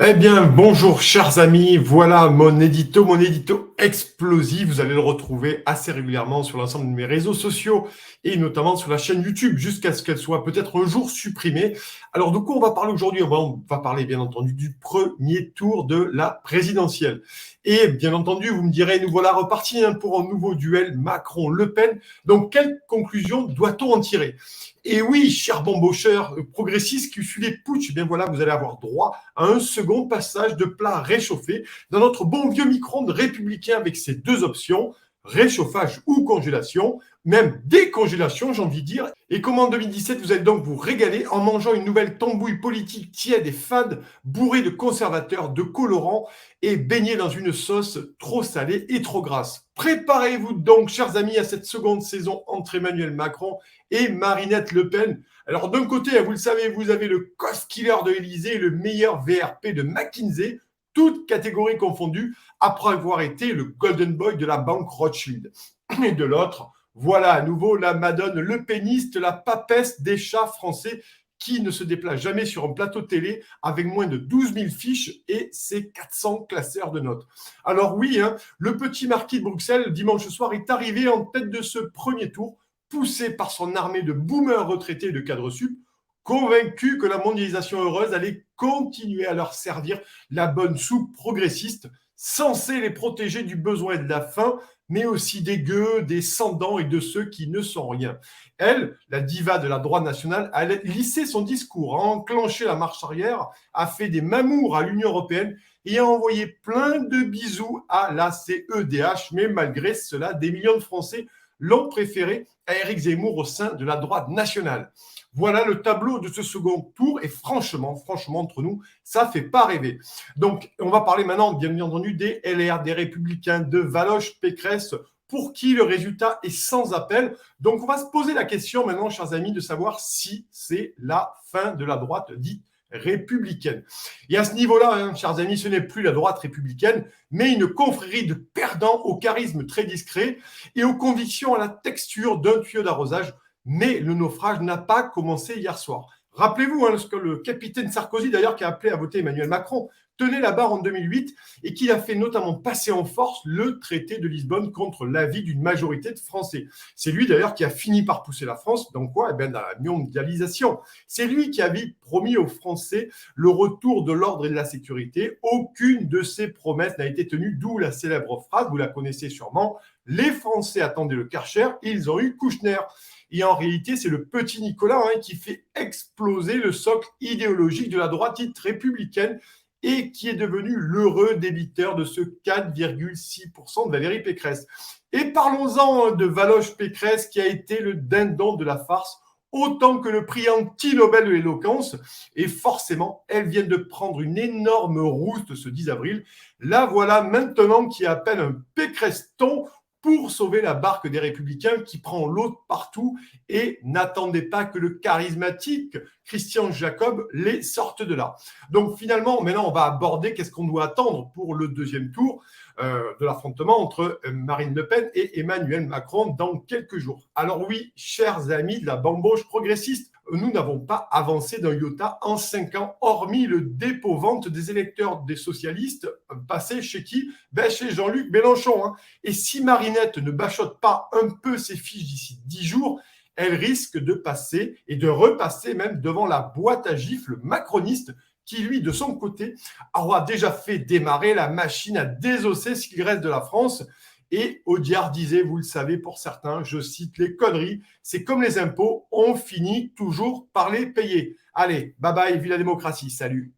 Eh bien, bonjour chers amis, voilà mon édito explosif. Vous allez le retrouver assez régulièrement sur l'ensemble de mes réseaux sociaux et notamment sur la chaîne YouTube jusqu'à ce qu'elle soit peut-être un jour supprimée. Alors de quoi on va parler aujourd'hui? On va parler bien entendu du premier tour de la présidentielle. Et bien entendu, vous me direz, nous voilà repartis pour un nouveau duel Macron-Le Pen. Donc, quelle conclusion doit-on en tirer? Et oui, cher bambocheur progressiste qui suit les putsch, eh bien voilà, vous allez avoir droit à un second passage de plat réchauffé dans notre bon vieux micro-ondes républicain avec ses deux options, réchauffage ou congélation, même décongélation, j'ai envie de dire. Et comme en 2017, vous allez donc vous régaler en mangeant une nouvelle tambouille politique tiède et fade, bourrée de conservateurs, de colorants et baignée dans une sauce trop salée et trop grasse. Préparez-vous donc, chers amis, à cette seconde saison entre Emmanuel Macron et Marinette Le Pen. Alors d'un côté, vous le savez, vous avez le cost killer de l'Élysée et le meilleur VRP de McKinsey, toutes catégories confondues, après avoir été le golden boy de la banque Rothschild. Et de l'autre, voilà à nouveau la madone le péniste, la papesse des chats français qui ne se déplace jamais sur un plateau télé avec moins de 12 000 fiches et ses 400 classeurs de notes. Alors oui, le petit marquis de Bruxelles, dimanche soir, est arrivé en tête de ce premier tour, poussé par son armée de boomers retraités et de cadres sup, convaincu que la mondialisation heureuse allait continuer à leur servir la bonne soupe progressiste, censée les protéger du besoin et de la faim, mais aussi des gueux, des sans-dents et de ceux qui ne sont rien. Elle, la diva de la droite nationale, a lissé son discours, a enclenché la marche arrière, a fait des mamours à l'Union européenne et a envoyé plein de bisous à la CEDH, mais malgré cela, des millions de Français l'ont préféré à Éric Zemmour au sein de la droite nationale. Voilà le tableau de ce second tour et franchement, entre nous, ça fait pas rêver. Donc, on va parler maintenant, bien entendu, des LR, des Républicains, de Valoche, Pécresse, pour qui le résultat est sans appel. Donc, on va se poser la question maintenant, chers amis, de savoir si c'est la fin de la droite dite républicaine. Et à ce niveau-là, chers amis, ce n'est plus la droite républicaine, mais une confrérie de perdants au charisme très discret et aux convictions à la texture d'un tuyau d'arrosage. Mais le naufrage n'a pas commencé hier soir. Rappelez-vous, ce que le capitaine Sarkozy, d'ailleurs, qui a appelé à voter Emmanuel Macron, tenait la barre en 2008 et qui a fait notamment passer en force le traité de Lisbonne contre l'avis d'une majorité de Français. C'est lui d'ailleurs qui a fini par pousser la France dans quoi? Dans la mondialisation. C'est lui qui avait promis aux Français le retour de l'ordre et de la sécurité. Aucune de ces promesses n'a été tenue, d'où la célèbre phrase, vous la connaissez sûrement, les Français attendaient le Karcher, ils ont eu Kouchner. Et en réalité, c'est le petit Nicolas qui fait exploser le socle idéologique de la droite dite républicaine et qui est devenu l'heureux débiteur de ce 4,6% de Valérie Pécresse. Et parlons-en de Valoche Pécresse qui a été le dindon de la farce autant que le prix anti-Nobel de l'éloquence. Et forcément, elle vient de prendre une énorme rouste ce 10 avril. La voilà maintenant qui appelle un Pécreston pour sauver la barque des Républicains qui prend l'autre partout et n'attendez pas que le charismatique Christian Jacob les sorte de là. Donc finalement, maintenant, on va aborder qu'est-ce qu'on doit attendre pour le deuxième tour de l'affrontement entre Marine Le Pen et Emmanuel Macron dans quelques jours. Alors oui, chers amis de la bamboche progressiste, nous n'avons pas avancé d'un iota en 5 ans, hormis le dépôt-vente des électeurs des socialistes, passé chez qui? Chez Jean-Luc Mélenchon. Et si Marinette ne bachote pas un peu ses fiches d'ici 10 jours, elle risque de passer et de repasser même devant la boîte à gifles macroniste qui, lui, de son côté, aura déjà fait démarrer la machine à désosser ce qu'il reste de la France. Et Audiard disait, vous le savez pour certains, je cite, les conneries, c'est comme les impôts, on finit toujours par les payer. Allez, bye bye, vive la démocratie, salut.